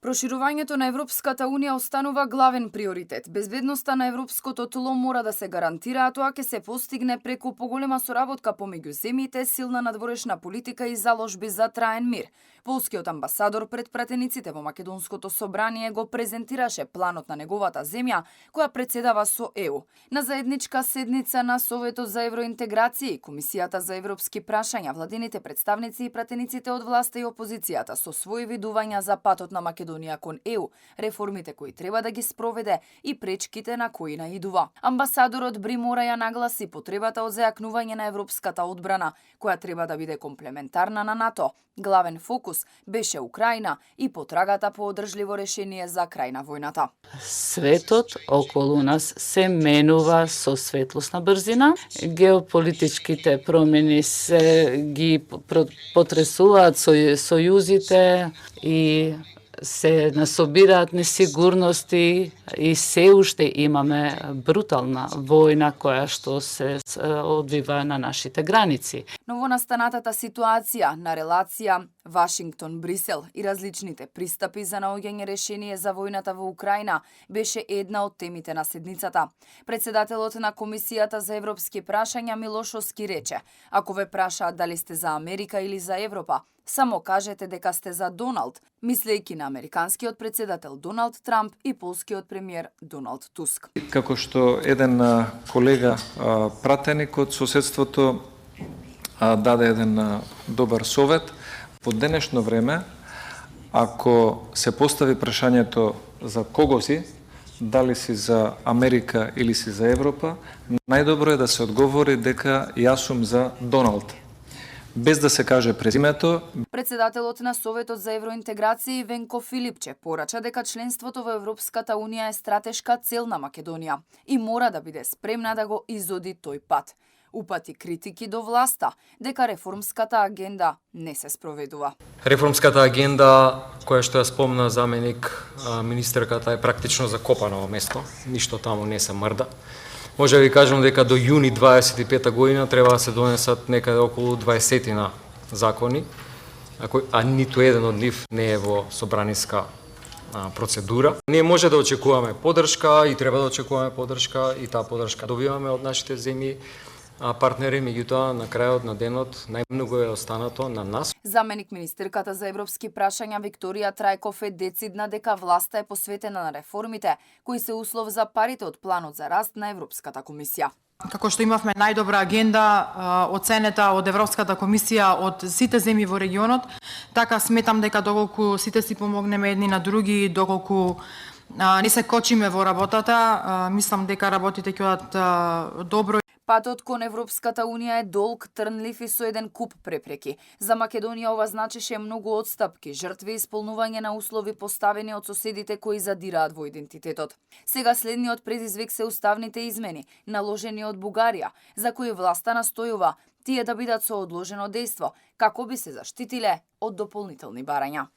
Проширувањето на Европската Унија останува главен приоритет. Безбедноста на европското тло мора да се гарантира, а тоа ќе се постигне преку поголема соработка помеѓу земјите, силна надворешна политика и заложби за траен мир. Полскиот амбасадор пред пратениците во Македонското собрание го презентираше планот на неговата земја, која претседава со ЕУ. На заедничка седница на Советот за евроинтеграција и Комисијата за европски прашања, владините представници и пратениците од власта и опозицијата со своји видувања за патот на Македонија кон ЕУ, реформите кои треба да ги спроведе и пречките на кои наидува. Амбасадорот Бримора ја нагласи потребата од зајакнување на европската одбрана, која треба да биде комплементарна на НАТО. Главен фокус беше Украина и потрагата по одржливо решение за крај на војната. Светот околу нас се менува со светлосна брзина. Геополитичките промени се ги потресуваат сојузите и се насобираат несигурности и се уште имаме брутална војна која што се одвива на нашите граници. Новонастанатата ситуација на релација Вашингтон-Брисел и различните пристапи за наоѓање решение за војната во Украина беше една од темите на седницата. Председателот на Комисијата за европски прашања Милошовски рече: "Ако ве прашаат дали сте за Америка или за Европа, само кажете дека сте за Доналд", мислејќи на американскиот председател Доналд Трамп и полскиот премиер Доналд Туск. Како што еден колега пратеник од соседството даде еден добар совет, во денешно време, ако се постави прашањето за кого си, дали си за Америка или си за Европа, најдобро е да се одговори дека јас сум за Доналд, без да се каже презимето. Председателот на Советот за евроинтеграција Венко Филипче порача дека членството во Европската Унија е стратешка цел на Македонија и мора да биде спремна да го изоди тој пат. Упати критики до власта дека реформската агенда не се спроведува. Реформската агенда, која што ја спомна заменик министерката, е практично закопано место. Ништо таму не се мрда. Може да ви кажам дека до јуни 25 година треба да се донесат некаде околу 20 закони, а ниту еден од нив не е во собраниска процедура. Ние може да очекуваме поддршка и треба да очекуваме поддршка и таа поддршка добиваме од нашите земји партнери, меѓутоа на крајот на денот најмногу е останато на нас. Заменик министерката за европски прашања Викторија Трајков е децидна дека власта е посветена на реформите, кои се услов за парите од планот за раст на Европската комисија. Како што имавме најдобра агенда оценета од Европската комисија од сите земји во регионот, така сметам дека доколку сите си помогнеме едни на други, доколку не се кочиме во работата, мислам дека работите ќе одат добро. Патот кон Европската Унија е долг, трнлив и со еден куп препреки. За Македонија ова значеше многу отстапки, жртви и исполнување на услови поставени од соседите кои задираат во идентитетот. Сега следниот предизвик се уставните измени, наложени од Бугарија, за кои власта настојува тие да бидат со одложено дејство, како би се заштитиле од дополнителни барања.